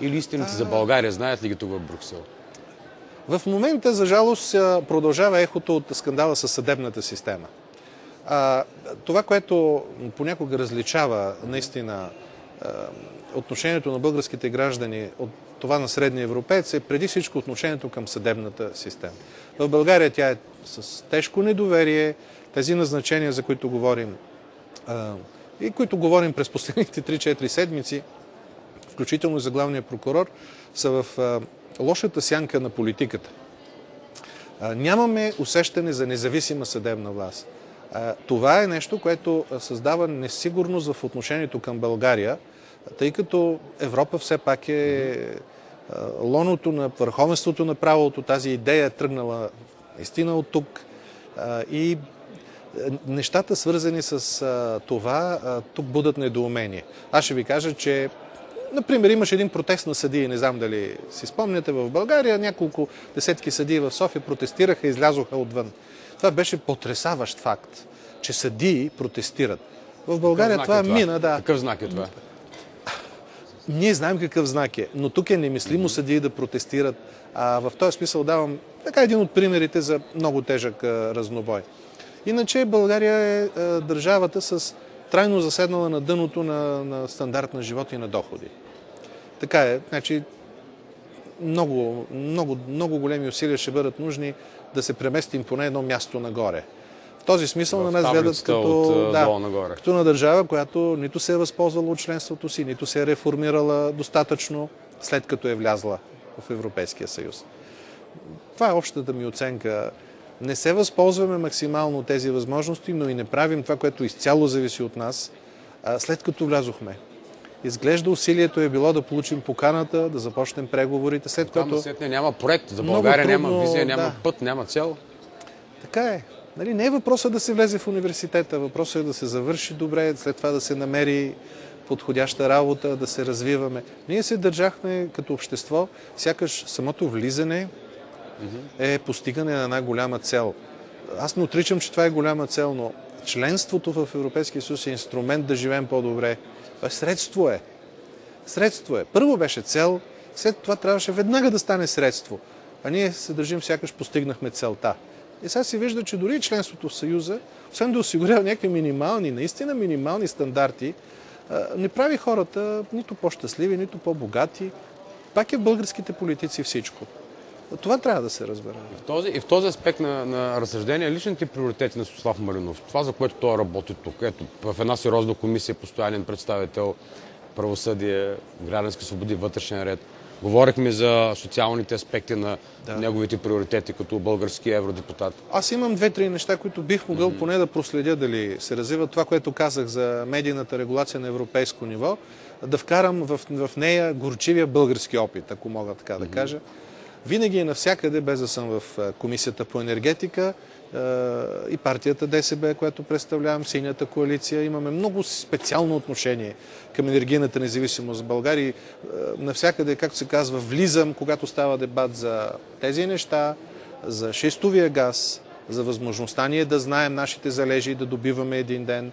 Или истината за България? Знаят ли ги тук в Брюксел? В момента, за жалост, продължава ехото от скандала със съдебната система. Това, което понякога различава наистина отношението на българските граждани от това на средния европеец е преди всичко отношението към съдебната система. В България тя е с тежко недоверие. Тези назначения, за които говорим и които говорим през последните 3-4 седмици, включително и за главния прокурор, са в лошата сянка на политиката. Нямаме усещане за независима съдебна власт. Това е нещо, което създава несигурност в отношението към България, тъй като Европа все пак е лоното на върховенството на правото. Тази идея е тръгнала наистина от тук и нещата, свързани с това, тук будат недоумение. Аз ще ви кажа, че например, имаше един протест на съдии, не знам дали си спомняте, в България. Няколко десетки съдии в София протестираха и излязоха отвън. Това беше потресаващ факт, че съдии протестират. В България това мина, да. Какъв знак е това? Ние знаем какъв знак е, но тук е немислимо съдии да протестират. В този смисъл давам така един от примерите за много тежък разнобой. Иначе България е държавата с трайно заседнала на дъното на стандарт на живот и на доходи. Така е. Значи, много големи усилия ще бъдат нужни да се преместим поне едно място нагоре. В този смисъл на нас гледат като на държава, която нито се е възползвала от членството си, нито се е реформирала достатъчно, след като е влязла в Европейския съюз. Това е общата ми оценка. Не се възползваме максимално от тези възможности, но и не правим това, което изцяло зависи от нас, след като влязохме. Изглежда усилието е било да получим поканата, да започнем преговорите, след което... Няма проект за България, няма визия, няма път, няма цел. Така е. Нали, не е въпросът да се влезе в университета, въпросът е да се завърши добре, след това да се намери подходяща работа, да се развиваме. Ние се държахме като общество, сякаш самото влизане е постигане на една голяма цел. Аз не отричам, че това е голяма цел, но членството в Европейския съюз е инструмент да живеем по-добре. Това е средство е. Средство е. Първо беше цел, след това трябваше веднага да стане средство. А ние се държим, сякаш постигнахме целта. И сега се вижда, че дори членството в Съюза, освен да осигурява някакви минимални, наистина минимални стандарти, не прави хората нито по-щастливи, нито по-богати. Пак е в българските политици всичко. Това трябва да се разбере. И в този аспект на разсъждение, личните приоритети на Светослав Маринов, това, за което той работи тук, ето, в една сериозна комисия, постоянен представител, правосъдие, граждански свободи, вътрешен ред. Говорихме за социалните аспекти на неговите приоритети като български евродепутат. Аз имам 2-3 неща, които бих могъл поне да проследя дали се развиват. Това, което казах за медийната регулация на европейско ниво, да вкарам в нея горчивия български опит, ако мога така да кажа. Винаги е навсякъде, без да съм в Комисията по енергетика и партията ДСБ, която представлявам, Синята коалиция. Имаме много специално отношение към енергийната независимост в България. Навсякъде, както се казва, влизам, когато става дебат за тези неща, за шистовия газ, за възможността ние да знаем нашите залежи и да добиваме един ден.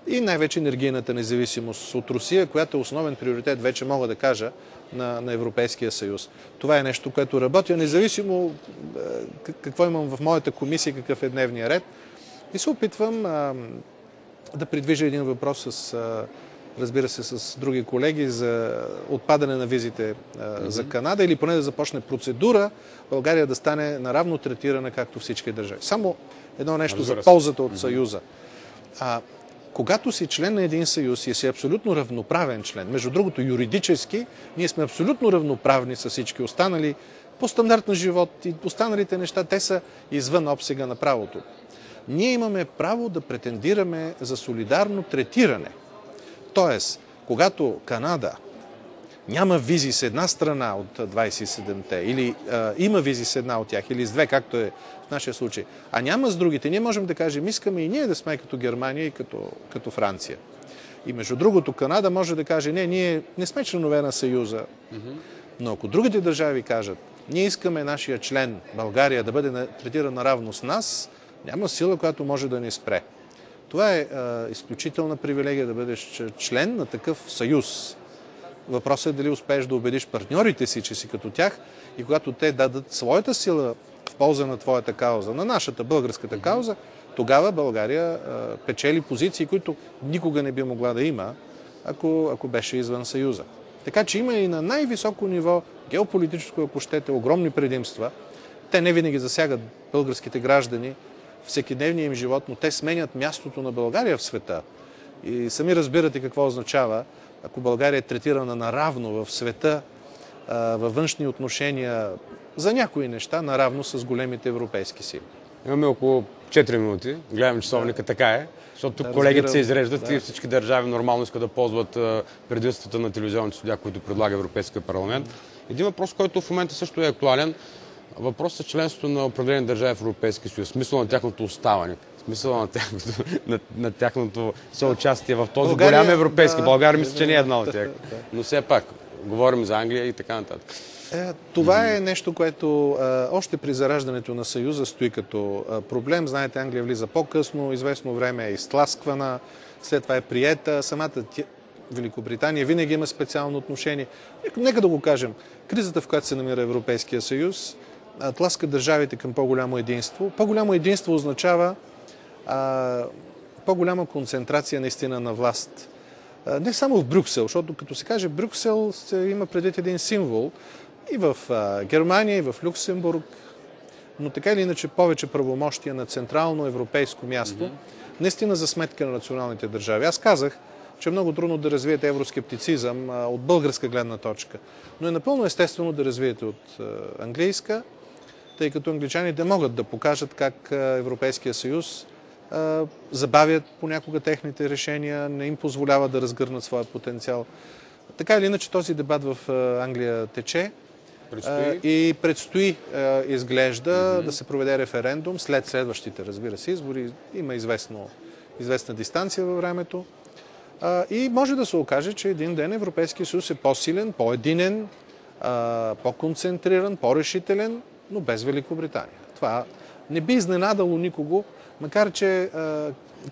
И най-вече енергийната независимост от Русия, която е основен приоритет, вече мога да кажа, на Европейския съюз. Това е нещо, което работя, независимо какво имам в моята комисия, какъв е дневния ред. И се опитвам да придвижа един въпрос разбира се, с други колеги за отпадане на визите за Канада или поне да започне процедура България да стане наравно третирана, както всички държави. Само едно нещо за ползата от Съюза. Когато си член на един съюз и си абсолютно равноправен член, между другото юридически, ние сме абсолютно равноправни с всички останали по стандарт на живот и останалите неща, те са извън обсега на правото. Ние имаме право да претендираме за солидарно третиране. Тоест, когато Канада няма визи с една страна от 27-те, или има визи с една от тях, или с две, както е в нашия случай, а няма с другите, ние можем да кажем, искаме и ние да сме като Германия и като Франция. И между другото, Канада може да каже, не, ние не сме членове на Съюза, но ако другите държави кажат, ние искаме нашия член България да бъде третиран наравно с нас, няма сила, която може да ни спре. Това е изключителна привилегия да бъдеш член на такъв съюз. Въпросът е дали успееш да убедиш партньорите си, че си като тях и когато те дадат своята сила в полза на твоята кауза, на нашата българската кауза, тогава България печели позиции, които никога не би могла да има, ако беше извън Съюза. Така че има и на най-високо ниво, геополитическо, ако щете, огромни предимства. Те не винаги засягат българските граждани, всекидневния им живот, но те сменят мястото на България в света. И сами разбирате какво означава, ако България е третирана наравно в света, във външни отношения, за някои неща, наравно с големите европейски сили. Имаме около 4 минути. Гледам часовника, така е. Защото тук колегите се изреждат и всички държави нормално искат да ползват предимствата на телевизионните студия, които предлага Европейския парламент. Един въпрос, който в момента също е актуален. Въпросът е членството на определени държави в Европейския съюз, смисъл на тяхното оставане, смисъл на тяхното съучастие в този голям европейски. България мисля, че не е една от тях. Но все пак, говорим за Англия и така нататък. Това е нещо, което още при зараждането на Съюза стои като проблем. Знаете, Англия влиза по-късно, известно време е изтласквана, след това е приета. Самата Великобритания винаги има специално отношение. Нека да го кажем. Кризата, в която се намира Европейския съюз, тласка държавите към по-голямо единство. По-голямо единство означава по-голяма концентрация наистина на власт. Не само в Брюксел, защото като се каже Брюксел, се има предвид един символ и в Германия, и в Люксембург, но така или иначе повече правомощия на централно европейско място, наистина за сметка на националните държави. Аз казах, че е много трудно да развиете евроскептицизъм от българска гледна точка, но е напълно естествено да развиете от английска, тъй като англичаните могат да покажат как Европейския съюз забавят понякога техните решения, не им позволява да разгърнат своя потенциал. Така или иначе този дебат в Англия тече и предстои, изглежда, да се проведе референдум след следващите, разбира се, избори. Има известна дистанция във времето. И може да се окаже, че един ден Европейския съюз е по-силен, по-единен, по-концентриран, по-решителен, но без Великобритания. Това не би изненадало никого, макар че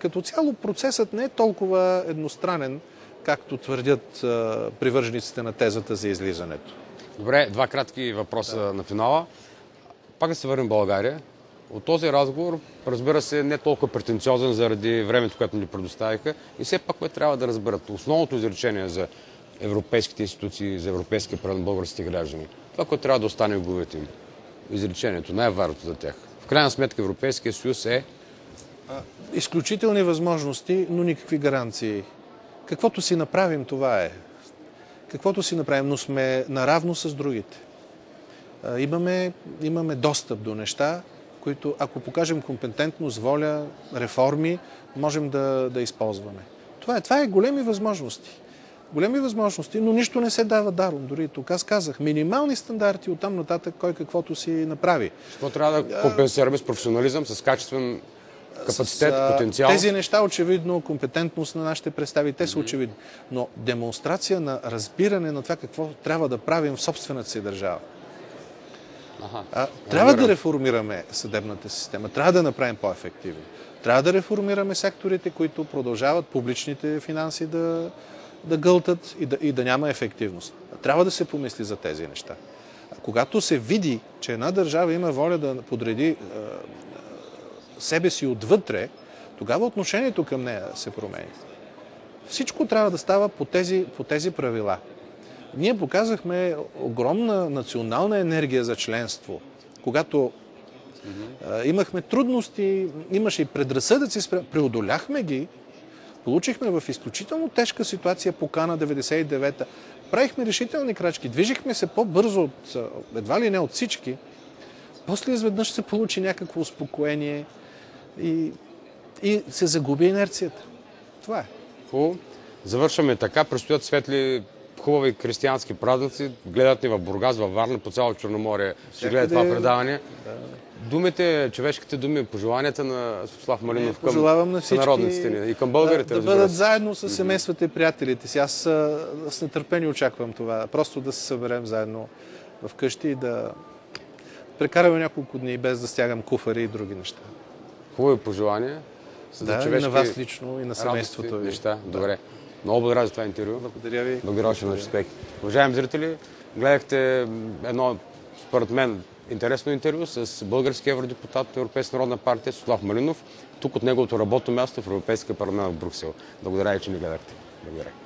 като цяло процесът не е толкова едностранен, както твърдят привържениците на тезата за излизането. Добре, два кратки въпроса на финала. Пак да се върнем в България. От този разговор, разбира се, не толкова претенциозен заради времето, което ни предоставиха. И все пак което трябва да разберат. Основното изречение за европейските институции, за европейския прав на българските граждани. Това, което трябва да остане в главите им. Изречението, най-важното за тях. В крайна сметка Европейския съюз е... Изключителни възможности, но никакви гаранции. Каквото си направим, това е. Каквото си направим, но сме наравно с другите. Имаме достъп до неща, които, ако покажем компетентност, воля, реформи, можем да използваме. Това е големи възможности. Големи възможности, но нищо не се дава даром. Дори тук аз казах, минимални стандарти, оттам нататък кой каквото си направи. Какво трябва да компенсираме с професионализъм, с качествен капацитет, потенциал? Тези неща, очевидно, компетентност на нашите представители, те са очевидни. Но демонстрация на разбиране на това какво трябва да правим в собствената си държава. Трябва да реформираме съдебната система, трябва да направим по-ефективно. Трябва да реформираме секторите, които продължават публичните финанси да гълтат и да няма ефективност. Трябва да се помисли за тези неща. Когато се види, че една държава има воля да подреди себе си отвътре, тогава отношението към нея се променя. Всичко трябва да става по тези правила. Ние показахме огромна национална енергия за членство, когато имахме трудности, имаше и предразсъдъци, преодоляхме ги, получихме в изключително тежка ситуация покана 99-та, правихме решителни крачки, движихме се по-бързо, едва ли не от всички, после изведнъж се получи някакво успокоение и се загуби инерцията. Това е. Хубаво. Завършваме така, предстоят светли, хубави християнски празници, гледат ни в Бургас, във Варна, по цяло Черноморие, ще гледат това предаване. Думите, човешките думи, пожеланията на Светослав Малинов към сънародниците ни и към българите, да бъдат заедно с семействата и приятелите си. Аз с нетърпение очаквам това. Просто да се съберем заедно вкъщи и да прекараме няколко дни без да стягам куфари и други неща. Хубави пожелания. Да, и на вас лично, и на семейството ви. Неща. Добре. Много благодаря за това интервю. Благодаря ви. Благодаря още на успех. Уважаеми зрители, гледахте едно, според мен, интересно интервю с българския евродепутат от Европейска народна партия Светослав Малинов, тук от неговото работно място в Европейския парламент в Брюксел. Благодаря, че ни гледахте. Благодаря.